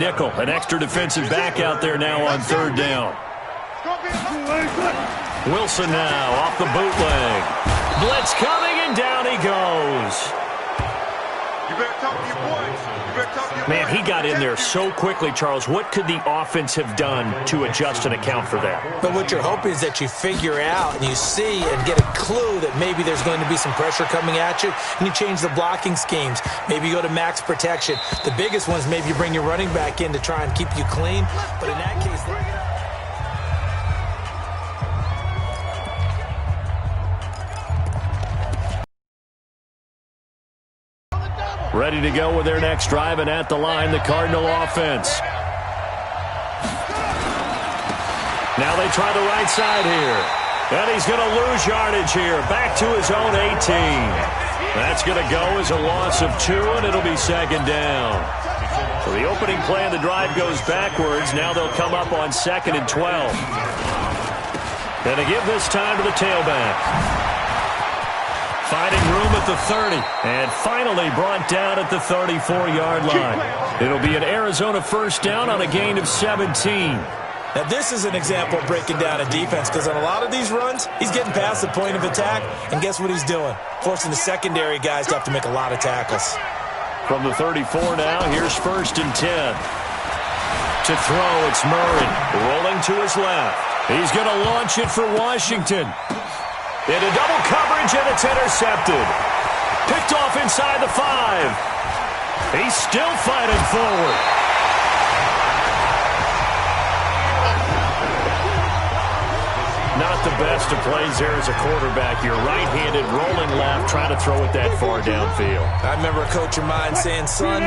Nickel, an extra defensive back out there now on third down. Wilson now off the bootleg. Blitz coming, and down he goes. Man, he got in there so quickly, Charles. What could the offense have done to adjust and account for that? But what you're hoping is that you figure out and you see and get a clue that maybe there's going to be some pressure coming at you, and you change the blocking schemes. Maybe you go to max protection. The biggest ones, maybe you bring your running back in to try and keep you clean. But in that case... Ready to go with their next drive, and at the line, the Cardinal offense. Now they try the right side here. And he's going to lose yardage here. Back to his own 18. That's going to go as a loss of 2, and it'll be second down. So the opening play of the drive goes backwards. Now they'll come up on 2nd and 12. And to give this time to the tailback. Finding room at the 30, and finally brought down at the 34-yard line. It'll be an Arizona first down on a gain of 17. Now this is an example of breaking down a defense, because on a lot of these runs, he's getting past the point of attack, and guess what he's doing? Forcing the secondary guys to have to make a lot of tackles. From the 34 now, here's 1st and 10. To throw, it's Murray, rolling to his left. He's going to launch it for Washington. Into double coverage, and it's intercepted. Picked off inside the 5. He's still fighting forward. Not the best of plays there as a quarterback. You're right-handed, rolling left, trying to throw it that far downfield. I remember a coach of mine saying, son,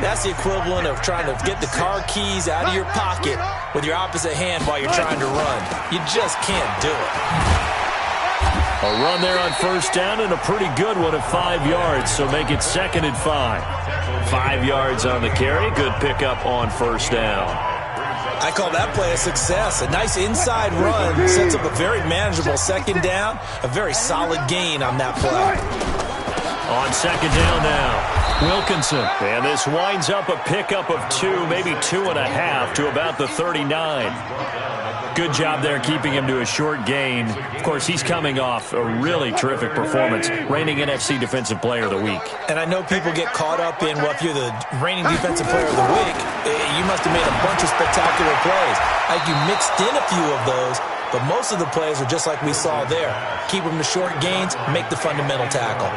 that's the equivalent of trying to get the car keys out of your pocket with your opposite hand while you're trying to run. You just can't do it. A run there on first down, and a pretty good one at 5 yards, so make it 2nd and 5. 5 yards on the carry. Good pickup on first down. I call that play a success. A nice inside run sets up a very manageable second down. A very solid gain on that play. On second down now, Wilkinson. And this winds up a pickup of 2, maybe 2.5 to about the 39. Good job there keeping him to a short gain. Of course, he's coming off a really terrific performance, reigning NFC Defensive Player of the Week. And I know people get caught up in, well, if you're the reigning Defensive Player of the Week, you must have made a bunch of spectacular plays. Like you mixed in a few of those, but most of the plays are just like we saw there. Keep them to short gains, make the fundamental tackle.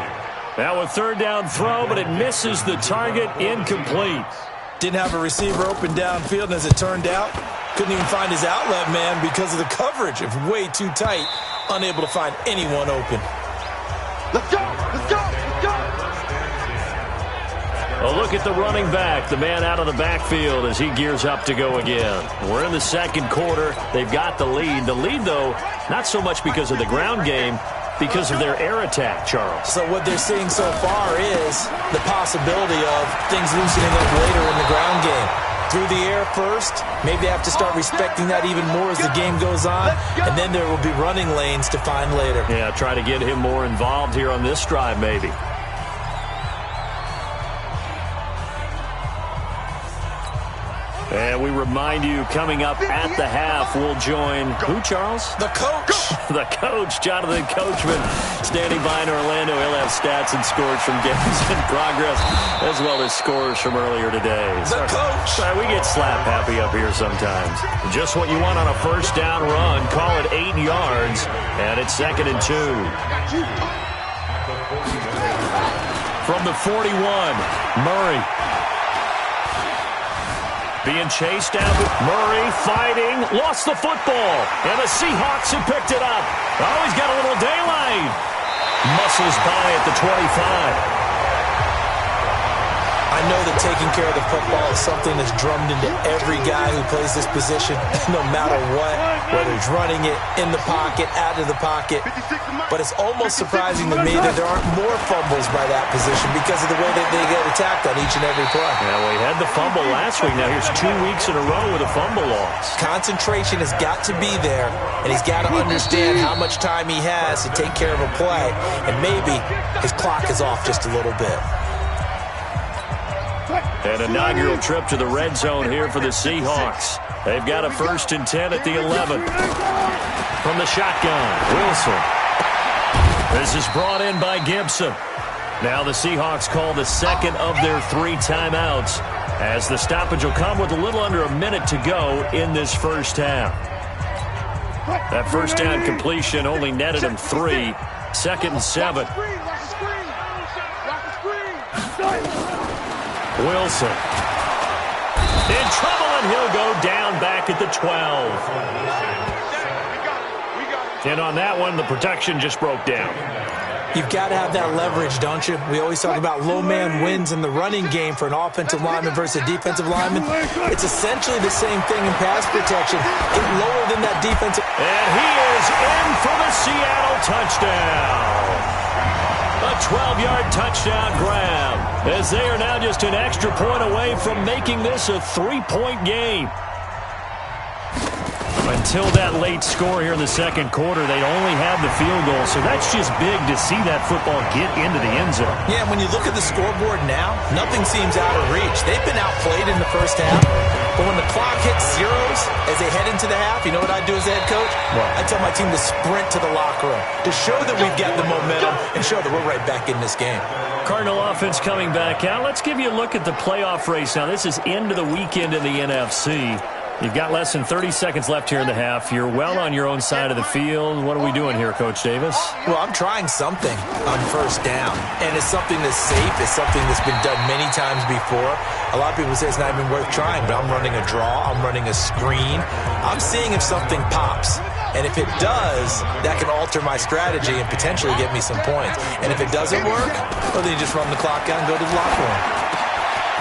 Now a third down throw, but it misses the target, incomplete. Didn't have a receiver open downfield, and as it turned out, couldn't even find his outlet man because of the coverage. It was way too tight, unable to find anyone open. Let's go! Let's go! Let's go! A look at the running back, the man out of the backfield as he gears up to go again. We're in the second quarter. They've got the lead. The lead, though, not so much because of the ground game, because of their air attack, Charles. So what they're seeing so far is the possibility of things loosening up later in the ground game. Through the air first, maybe they have to start respecting that even more as the game goes on, and then there will be running lanes to find later. Yeah, try to get him more involved here on this drive, maybe. And we remind you, coming up at the half, we'll join who, Charles? The coach. The coach, Jonathan Coachman, standing by in Orlando. He'll have stats and scores from games in progress, as well as scores from earlier today. The coach. Sorry, we get slap happy up here sometimes. Just what you want on a first down run. Call it 8 yards, and it's 2nd and 2. From the 41, Murray. Being chased down. Murray fighting. Lost the football. And the Seahawks have picked it up. Oh, he's got a little daylight. Muscles by at the 25. I know that taking care of the football is something that's drummed into every guy who plays this position, no matter what, whether he's running it, in the pocket, out of the pocket. But it's almost surprising to me that there aren't more fumbles by that position because of the way that they get attacked on each and every play. Yeah, we had the fumble last week. Now here's 2 weeks in a row with a fumble loss. Concentration has got to be there, and he's got to understand how much time he has to take care of a play, and maybe his clock is off just a little bit. An inaugural trip to the red zone here for the Seahawks. They've got a 1st and 10 at the 11. From the shotgun, Wilson. This is brought in by Gibson. Now the Seahawks call the second of their 3 timeouts, as the stoppage will come with a little under a minute to go in this first half. That first down completion only netted him 3. 2nd and 7. Wilson. In trouble, and he'll go down back at the 12. And on that one, the protection just broke down. You've got to have that leverage, don't you? We always talk about low man wins in the running game for an offensive lineman versus a defensive lineman. It's essentially the same thing in pass protection. Get lower than that defensive. And he is in for the Seattle touchdown. A 12-yard touchdown grab, as they are now just an extra point away from making this a 3-point game. Until that late score here in the second quarter, they'd only had the field goal, so that's just big to see that football get into the end zone. Yeah, when you look at the scoreboard now, nothing seems out of reach. They've been outplayed in the first half, but when the clock hits zeros as they head into the half, you know what I do as the head coach? What? I tell my team to sprint to the locker room to show that we've got the momentum and show that we're right back in this game. Cardinal offense coming back out. Let's give you a look at the playoff race now. This is into the weekend in the NFC. You've got less than 30 seconds left here in the half. You're well on your own side of the field. What are we doing here, Coach Davis? Well, I'm trying something on first down, and it's something that's safe. It's something that's been done many times before. A lot of people say it's not even worth trying, but I'm running a draw. I'm running a screen. I'm seeing if something pops. And if it does, that can alter my strategy and potentially get me some points. And if it doesn't work, well, then you just run the clock out and go to the locker room.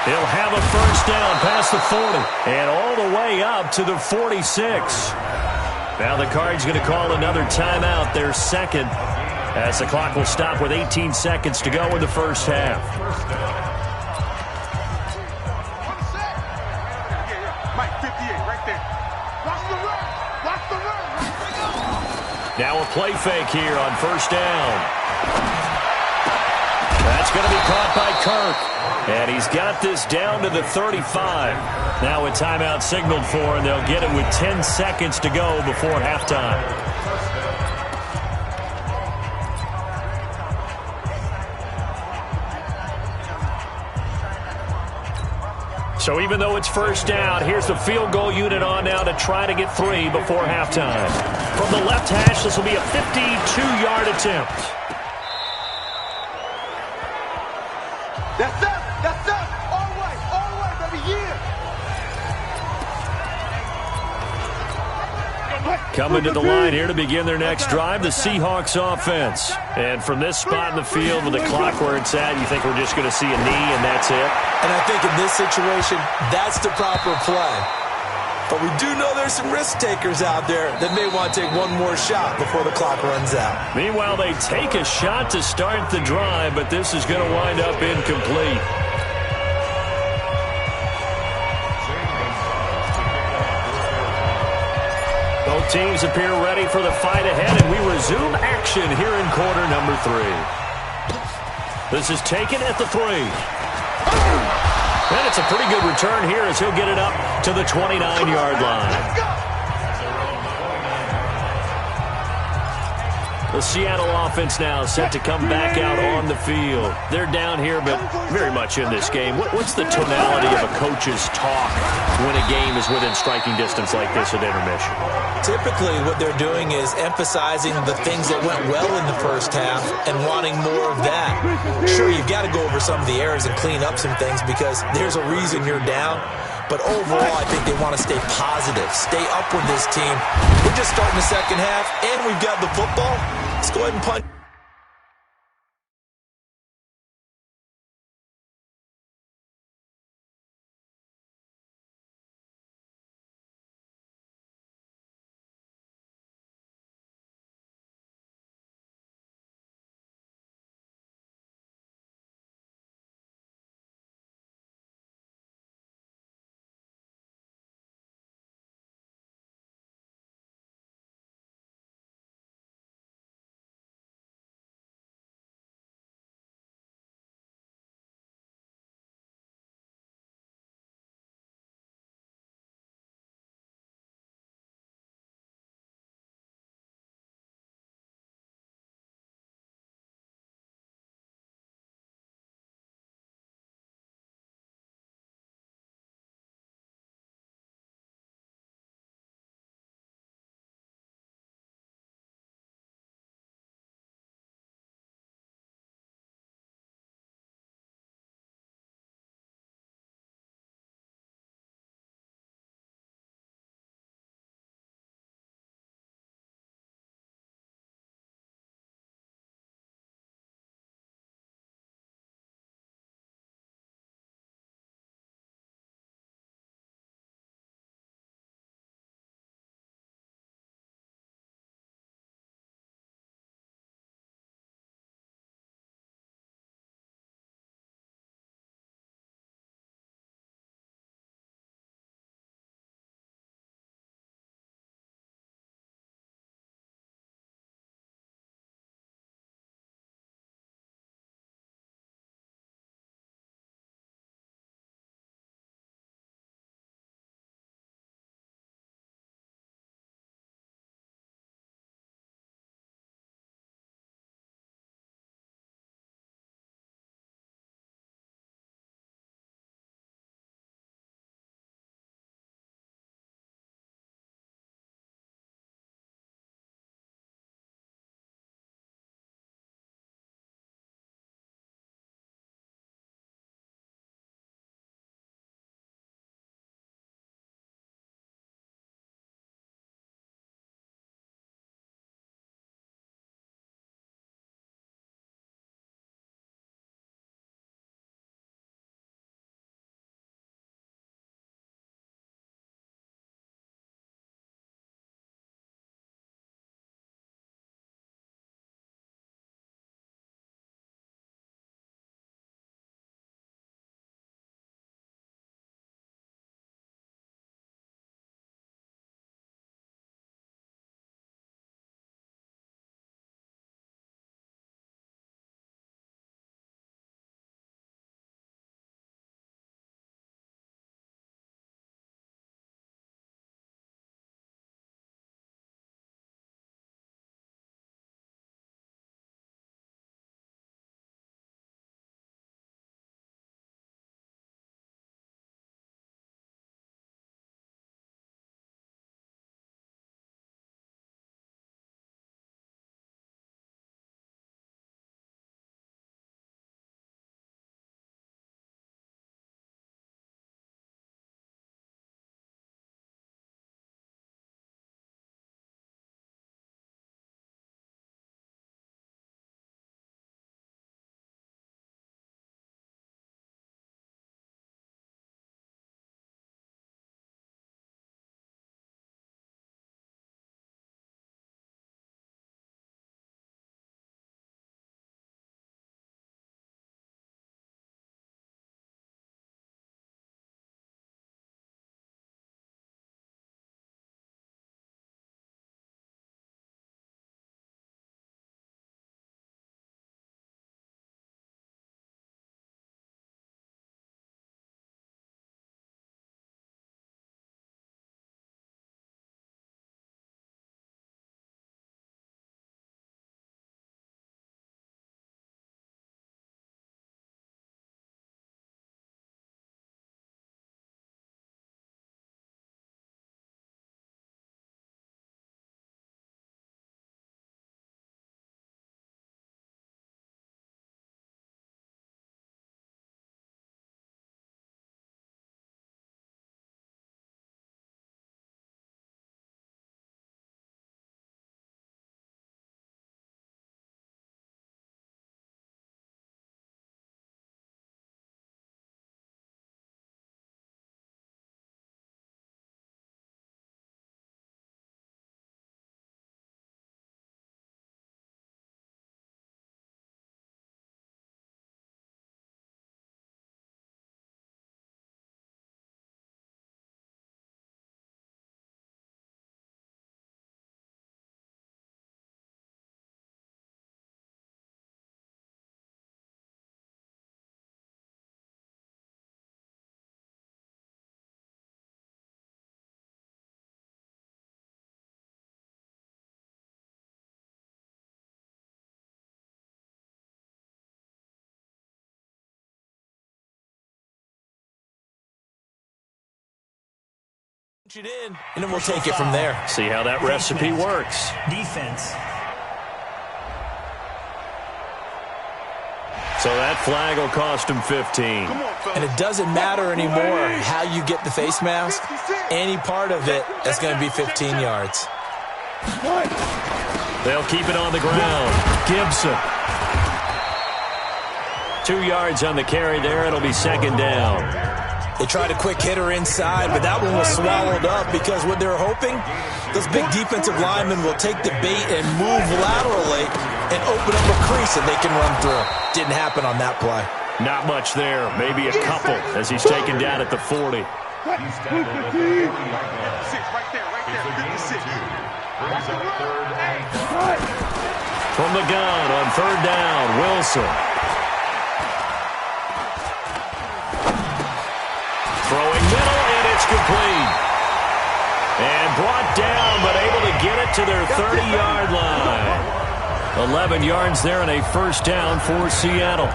He'll have a first down past the 40 and all the way up to the 46. Now the Cards going to call another timeout, their second, as the clock will stop with 18 seconds to go in the first half. Now a play fake here on first down. That's going to be caught by Kirk. And he's got this down to the 35. Now a timeout signaled for, and they'll get it with 10 seconds to go before halftime. So even though it's first down, here's the field goal unit on now to try to get 3 before halftime. From the left hash, this will be a 52-yard attempt. That's it. That's it. All right, baby, yeah. Coming to the line here to begin their next drive, the Seahawks offense. And from this spot in the field with the clock where it's at, you think we're just going to see a knee and that's it? And I think in this situation, that's the proper play. But we do know there's some risk takers out there that may want to take one more shot before the clock runs out. Meanwhile, they take a shot to start the drive, but this is going to wind up incomplete. Both teams appear ready for the fight ahead, and we resume action here in quarter number 3. This is taken at the 3. And it's a pretty good return here as he'll get it up to the 29-yard line. The Seattle offense now set to come back out on the field. They're down here, but very much in this game. What's the tonality of a coach's talk when a game is within striking distance like this at intermission? Typically, what they're doing is emphasizing the things that went well in the first half and wanting more of that. Sure, you've got to go over some of the errors and clean up some things because there's a reason you're down. But overall, I think they want to stay positive, stay up with this team. We're just starting the second half, and we've got the football. Let's go ahead and punch. It in, and then we'll take it from there. See how that recipe works. Defense. So that flag will cost him 15. And it doesn't matter anymore how you get the face mask. Any part of it is going to be 15 yards. They'll keep it on the ground. Gibson. 2 yards on the carry there. It'll be second down. They tried a quick hitter inside, but that one was swallowed up because what they were hoping, those big defensive linemen will take the bait and move laterally and open up a crease that they can run through. Didn't happen on that play. Not much there. Maybe a couple as he's taken down at the 40. From the gun on third down, Wilson. Throwing middle, and it's complete. And brought down, but able to get it to their 30-yard line. 11 yards there and a first down for Seattle.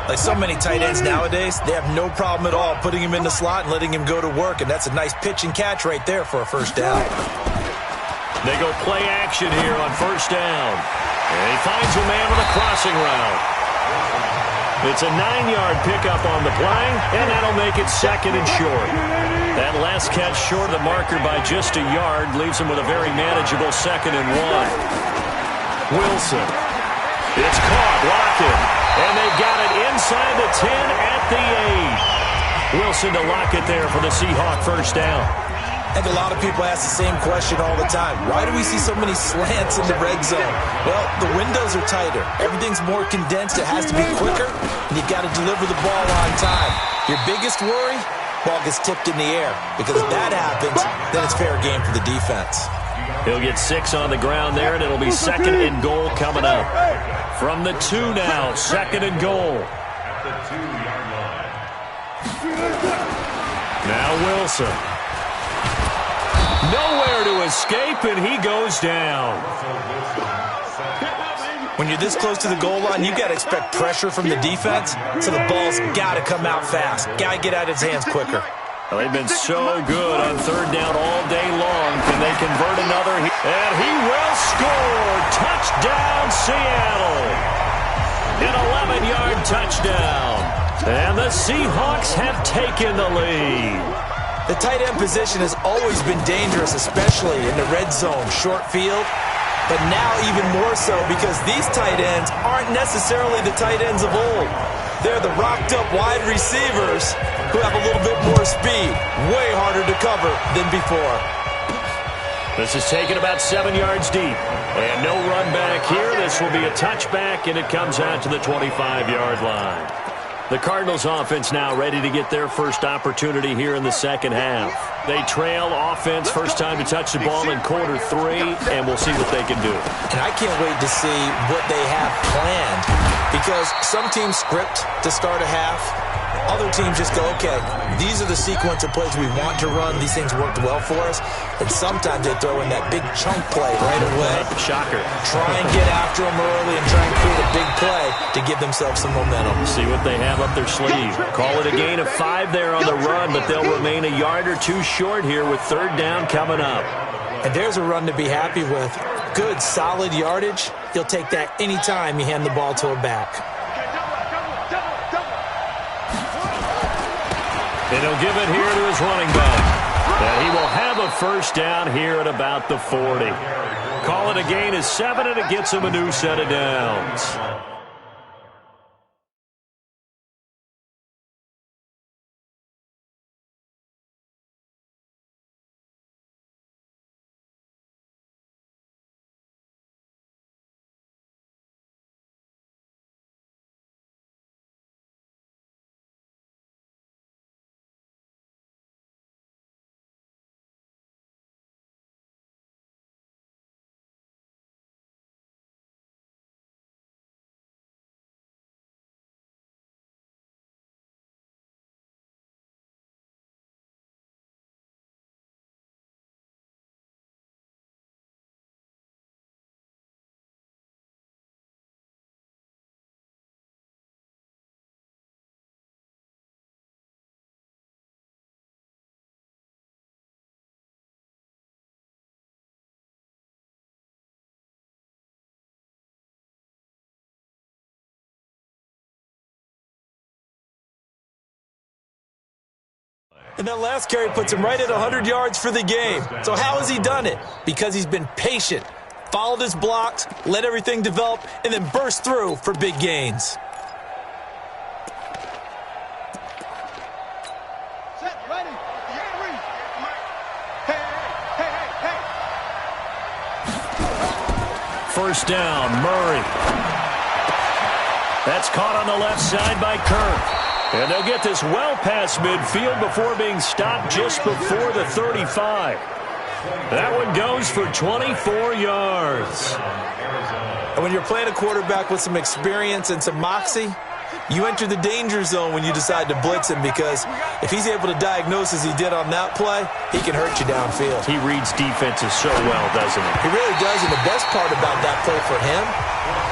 Like so many tight ends nowadays, they have no problem at all putting him in the slot and letting him go to work, and that's a nice pitch and catch right there for a first down. They go play action here on first down. And he finds a man with a crossing route. It's a 9-yard pickup on the play, and that'll make it second and short. That last catch short of the marker by just a yard leaves him with a very manageable second and 1. Wilson. It's caught, Lockett, and they got it inside the 10 at the 8. Wilson to Lockett there for the Seahawk first down. I think a lot of people ask the same question all the time. Why do we see so many slants in the red zone? Well, the windows are tighter. Everything's more condensed. It has to be quicker, and you've got to deliver the ball on time. Your biggest worry, ball gets tipped in the air. Because if that happens, then it's fair game for the defense. He'll get 6 on the ground there, and it'll be second and goal coming up. From the 2 now, second and goal. Now Wilson. Nowhere to escape, and he goes down. When you're this close to the goal line, you've got to expect pressure from the defense, so the ball's got to come out fast. Got to get out of his hands quicker. Well, they've been so good on third down all day long. Can they convert another? And he will score. Touchdown, Seattle. An 11-yard touchdown. And the Seahawks have taken the lead. The tight end position has always been dangerous, especially in the red zone, short field. But now even more so because these tight ends aren't necessarily the tight ends of old. They're the rocked-up wide receivers who have a little bit more speed. Way harder to cover than before. This is taken about 7 yards deep. And no run back here. This will be a touchback, and it comes out to the 25-yard line. The Cardinals offense now ready to get their first opportunity here in the second half. They trail offense first time to touch the ball in quarter 3, and we'll see what they can do. And I can't wait to see what they have planned because some teams script to start a half. Other teams just go, okay, these are the sequence of plays we want to run. These things worked well for us. And sometimes they throw in that big chunk play right away. Shocker. Try and get after them early and try and create a big play to give themselves some momentum. See what they have up their sleeve. Call it a gain of 5 there on the run, but they'll remain a yard or 2 short here with third down coming up. And there's a run to be happy with. Good, solid yardage. You'll take that anytime you hand the ball to a back. And he'll give it here to his running back. And he will have a first down here at about the 40. Call it a gain of 7, and it gets him a new set of downs. And that last carry puts him right at 100 yards for the game. So how has he done it? Because he's been patient, followed his blocks, let everything develop, and then burst through for big gains. Set, ready. Hey. First down, Murray. That's caught on the left side by Kirk. And they'll get this well past midfield before being stopped just before the 35. That one goes for 24 yards. And when you're playing a quarterback with some experience and some moxie, you enter the danger zone when you decide to blitz him, because if he's able to diagnose as he did on that play, he can hurt you downfield. He reads defenses so well, doesn't he? He really does, and the best part about that play for him,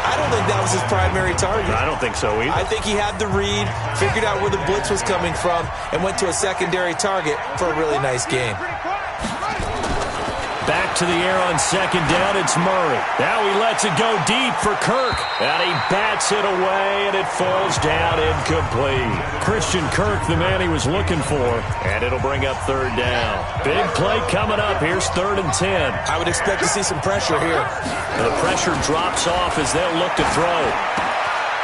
I don't think that was his primary target. I don't think so either. I think he had the read, figured out where the blitz was coming from, and went to a secondary target for a really nice game. Back to the air on second down, it's Murray. Now he lets it go deep for Kirk. And he bats it away, and it falls down incomplete. Christian Kirk, the man he was looking for, and it'll bring up third down. Big play coming up. Here's 3rd and 10. I would expect to see some pressure here. And the pressure drops off as they'll look to throw.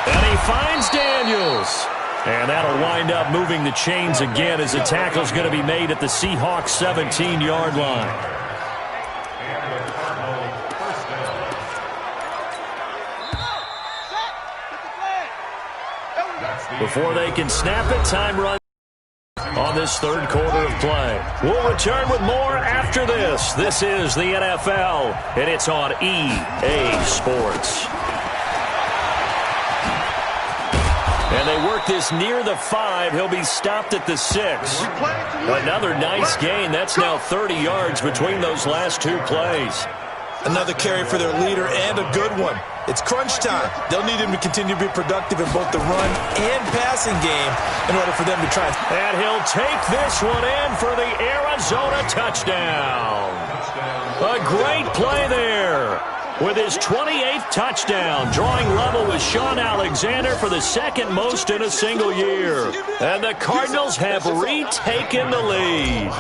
And he finds Daniels. And that'll wind up moving the chains again as the tackle's going to be made at the Seahawks 17-yard line. Before they can snap it, time runs on this third quarter of play. We'll return with more after this. This is the NFL, and it's on EA Sports. And they work this near the 5. He'll be stopped at the 6. Another nice gain. That's now 30 yards between those last two plays. Another carry for their leader, and a good one. It's crunch time. They'll need him to continue to be productive in both the run and passing game in order for them to try. And he'll take this one in for the Arizona touchdown. A great play there with his 28th touchdown, drawing level with Sean Alexander for the second most in a single year. And the Cardinals have retaken the lead.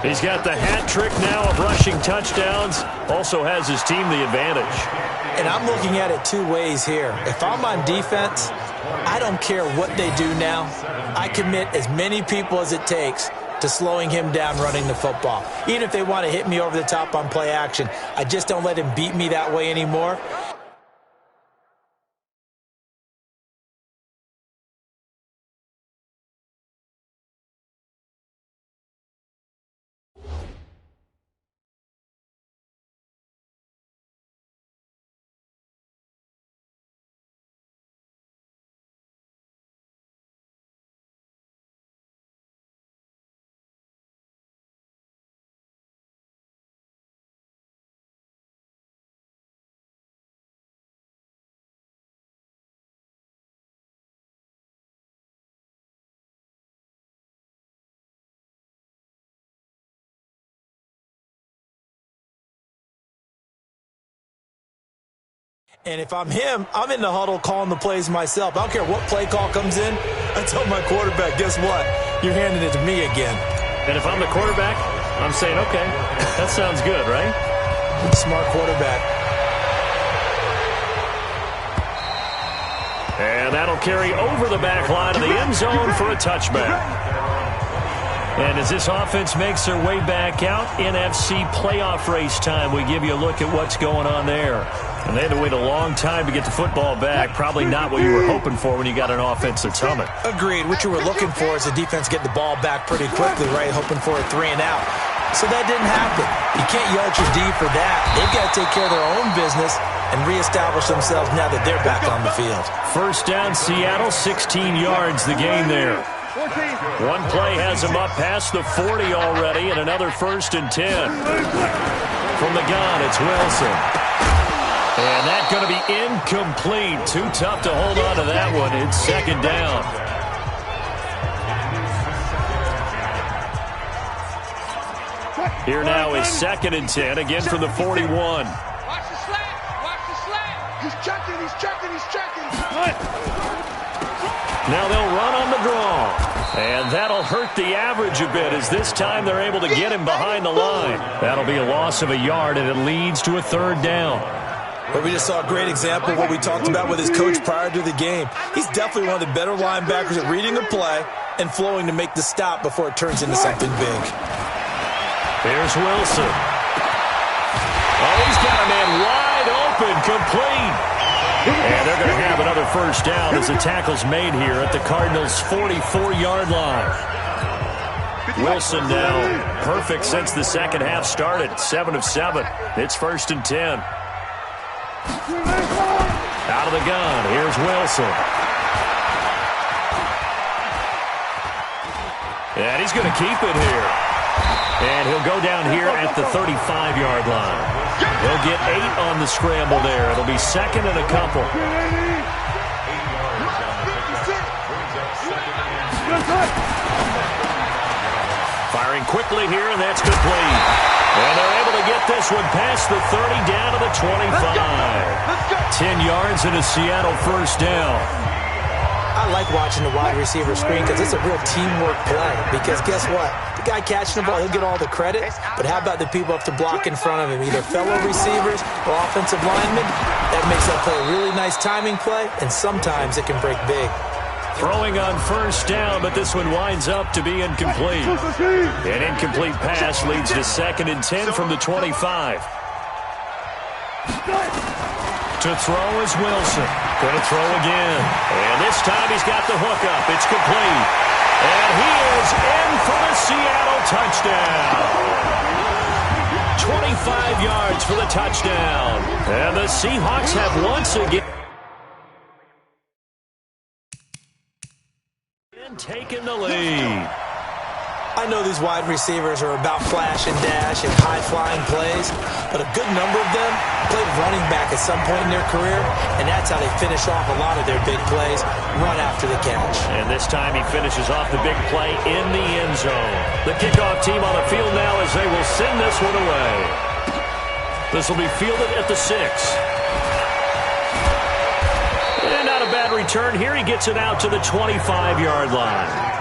He's got the hat trick now of rushing touchdowns. Also has his team the advantage. And I'm looking at it two ways here. If I'm on defense, I don't care what they do now. I commit as many people as it takes to slowing him down running the football. Even if they want to hit me over the top on play action, I just don't let him beat me that way anymore. And if I'm him, I'm in the huddle calling the plays myself. I don't care what play call comes in. I tell my quarterback, guess what? You're handing it to me again. And if I'm the quarterback, I'm saying, okay, that sounds good, right? Smart quarterback. And that'll carry over the back line of the end zone for a touchback. And as this offense makes their way back out, NFC playoff race time, we give you a look at what's going on there. And they had to wait a long time to get the football back. Probably not what you were hoping for when you got an offense that's humming. Agreed. What you were looking for is the defense getting the ball back pretty quickly, right? Hoping for a 3 and out. So that didn't happen. You can't yell at your D for that. They've got to take care of their own business and reestablish themselves now that they're back on the field. First down, Seattle, 16 yards the gain there. One play has them up past the 40 already, and another 1st and 10. From the gun, it's Wilson. And that's going to be incomplete. Too tough to hold on to that one. It's 2nd down. Here now is 2nd and 10, again from the 41. Watch the slant. Watch the slant. He's checking. Now they'll run on the draw. And that'll hurt the average a bit as this time they're able to get him behind the line. That'll be a loss of a yard, and it leads to a third down. But we just saw a great example of what we talked about with his coach prior to the game. He's definitely one of the better linebackers at reading the play and flowing to make the stop before it turns into something big. Here's Wilson. Oh, he's got a man wide open, complete. And they're going to have another first down as the tackle's made here at the Cardinals' 44-yard line. Wilson now perfect since the second half started. 7 of 7. It's 1st and 10. Out of the gun. Here's Wilson. And he's going to keep it here. And he'll go down here at the 35-yard line. He'll get 8 on the scramble there. It'll be 2nd and a couple. Firing quickly here, and that's complete. And they're able to get this one past the 30 down to the 25. 10 yards and a Seattle first down. I like watching the wide receiver screen because it's a real teamwork play. Because guess what? The guy catching the ball, he'll get all the credit. But how about the people up to block in front of him? Either fellow receivers or offensive linemen. That makes that play a really nice timing play, and sometimes it can break big. Throwing on first down, but this one winds up to be incomplete. An incomplete pass leads to 2nd and 10 from the 25. To throw is Wilson. Going to throw again. And this time he's got the hook up. It's complete. And he is in for the Seattle touchdown. 25 yards for the touchdown. And the Seahawks have once again taken the lead. I know these wide receivers are about flash and dash and high-flying plays, but a good number of them played running back at some point in their career, and that's how they finish off a lot of their big plays, run after the catch. And this time he finishes off the big play in the end zone. The kickoff team on the field now as they will send this one away. This will be fielded at the 6. And not a bad return here. He gets it out to the 25-yard line.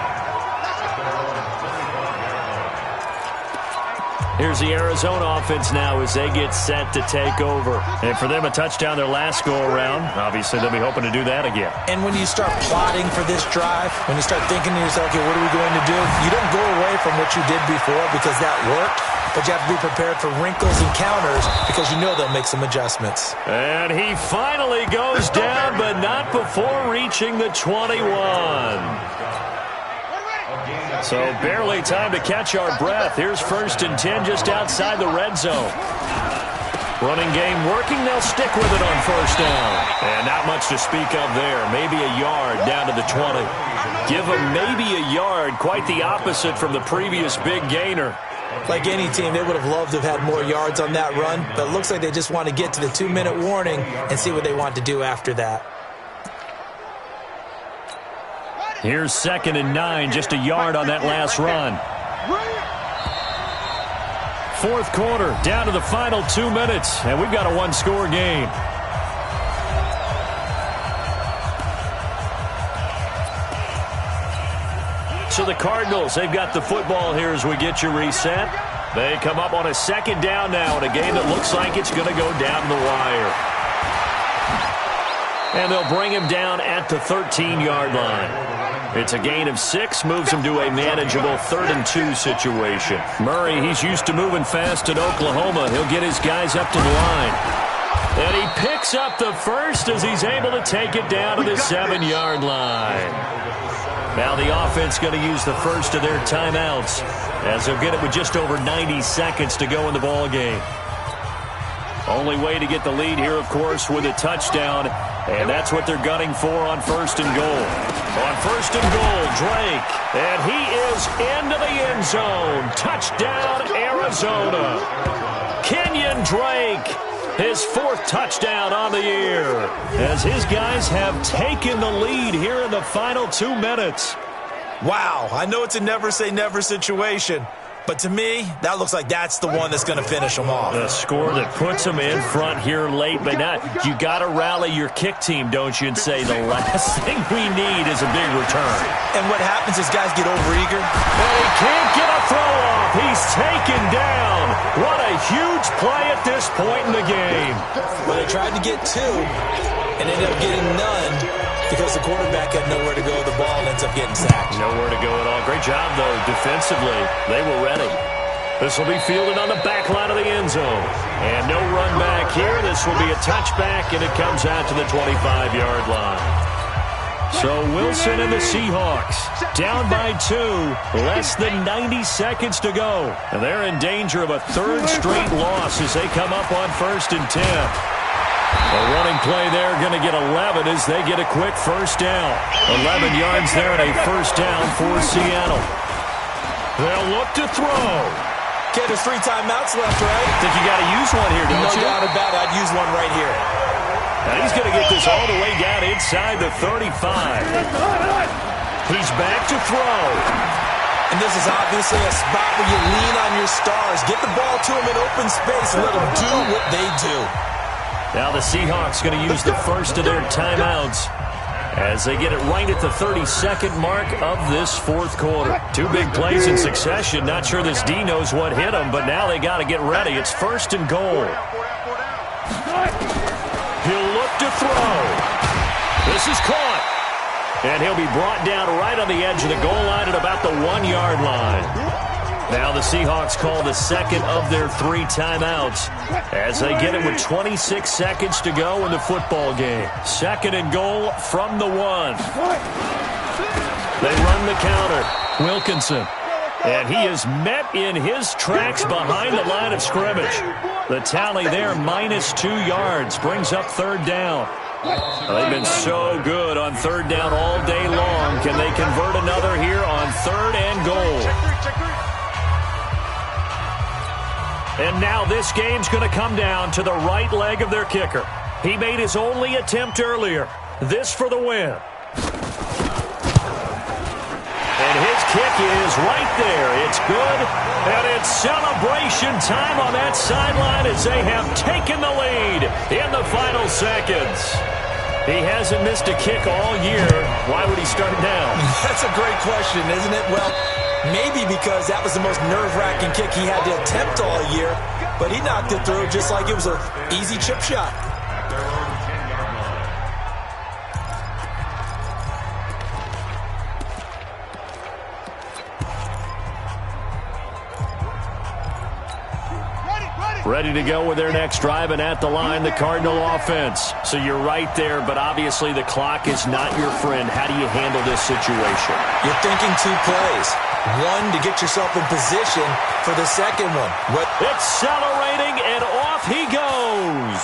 Here's the Arizona offense now as they get set to take over. And for them, a touchdown their last go-around. Obviously, they'll be hoping to do that again. And when you start plotting for this drive, when you start thinking to yourself, okay, what are we going to do? You don't go away from what you did before because that worked, but you have to be prepared for wrinkles and counters because you know they'll make some adjustments. And he finally goes down, but not before reaching the 21. So barely time to catch our breath. Here's 1st and 10 just outside the red zone. Running game working. They'll stick with it on first down. And not much to speak of there. Maybe a yard down to the 20. Give them maybe a yard. Quite the opposite from the previous big gainer. Like any team, they would have loved to have had more yards on that run, but it looks like they just want to get to the 2-minute warning and see what they want to do after that. Here's 2nd and 9, just a yard on that last run. 4th quarter, down to the final 2 minutes, and we've got a one-score game. So the Cardinals, they've got the football here as we get you reset. They come up on a 2nd down now in a game that looks like it's going to go down the wire. And they'll bring him down at the 13-yard line. It's a gain of 6, moves him to a manageable 3rd and 2 situation. Murray, he's used to moving fast at Oklahoma. He'll get his guys up to the line. And he picks up the first as he's able to take it down to the 7-yard line. Now the offense going to use the first of their timeouts as they'll get it with just over 90 seconds to go in the ball game. Only way to get the lead here, of course, with a touchdown, and that's what they're gunning for on 1st and goal. On 1st and goal, Drake, and he is into the end zone. Touchdown, Arizona. Kenyon Drake, his 4th touchdown on the year, as his guys have taken the lead here in the final 2 minutes. Wow, I know it's a never-say-never situation, But to me, that looks like that's the one that's going to finish them off. The score that puts them in front here late, but now you got to rally your kick team, don't you, and say the last thing we need is a big return. And what happens is guys get overeager. And he can't get a throw off. He's taken down. What a huge play at this point in the game. Well, they tried to get two and ended up getting none because the quarterback had nowhere to go. The ball ends up getting sacked. Nowhere to go at all. Great job, though, defensively. They were ready. This will be fielded on the back line of the end zone. And no run back here. This will be a touchback, and it comes out to the 25-yard line. So Wilson and the Seahawks down by 2, less than 90 seconds to go. And they're in danger of a third straight loss as they come up on 1st and 10. A running play there, going to get 11 as they get a quick first down. 11 yards there and a first down for Seattle. They'll look to throw. Okay, there's 3 timeouts left, right? Think you got to use one here, don't you? No doubt about it. I'd use one right here. Now he's going to get this all the way down inside the 35. He's back to throw. And this is obviously a spot where you lean on your stars. Get the ball to them in open space and let them do what they do. Now the Seahawks going to use the first of their timeouts as they get it right at the 32nd mark of this fourth quarter. 2 big plays in succession. Not sure this D knows what hit them, but now they got to get ready. It's 1st and goal. He'll look to throw. This is caught. And he'll be brought down right on the edge of the goal line at about the 1-yard line. Now the Seahawks call the second of their 3 timeouts as they get it with 26 seconds to go in the football game. 2nd and goal from the 1. They run the counter. Wilkinson. And he is met in his tracks behind the line of scrimmage. The tally there, -2 yards, brings up 3rd down. They've been so good on 3rd down all day long. Can they convert another here on 3rd and goal? And now this game's going to come down to the right leg of their kicker. He made his only attempt earlier. This for the win. And his kick is right there. It's good. And it's celebration time on that sideline as they have taken the lead in the final seconds. He hasn't missed a kick all year. Why would he start now? That's a great question, isn't it? Well, maybe because that was the most nerve-wracking kick he had to attempt all year, but he knocked it through just like it was an easy chip shot. Ready to go with their next drive, and at the line, the Cardinal offense. So you're right there, but obviously the clock is not your friend. How do you handle this situation? You're thinking 2 plays. 1 to get yourself in position for the second one. Accelerating, and off he goes.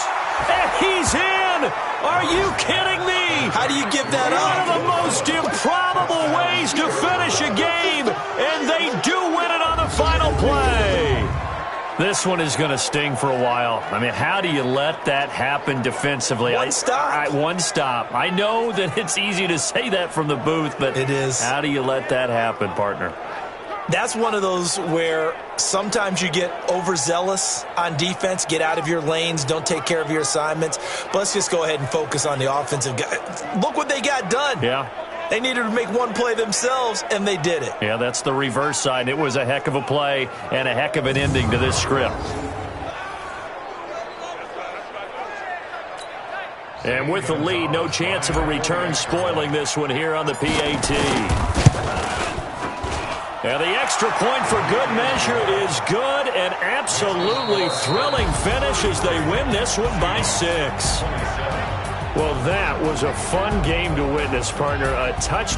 And he's in! Are you kidding me? How do you give that up? One of the most improbable ways to finish a game, and they do win it on the final play. This one is going to sting for a while. I mean, how do you let that happen defensively? One stop. I know that it's easy to say that from the booth, but it is. How do you let that happen, partner? That's one of those where sometimes you get overzealous on defense, get out of your lanes, don't take care of your assignments. But let's just go ahead and focus on the offensive guy. Look what they got done. Yeah. They needed to make one play themselves, and they did it. Yeah, that's the reverse side. It was a heck of a play and a heck of an ending to this script. And with the lead, no chance of a return spoiling this one here on the PAT. And the extra point for good measure is good. An absolutely thrilling finish as they win this one by 6. Well, that was a fun game to witness, partner. A touchdown.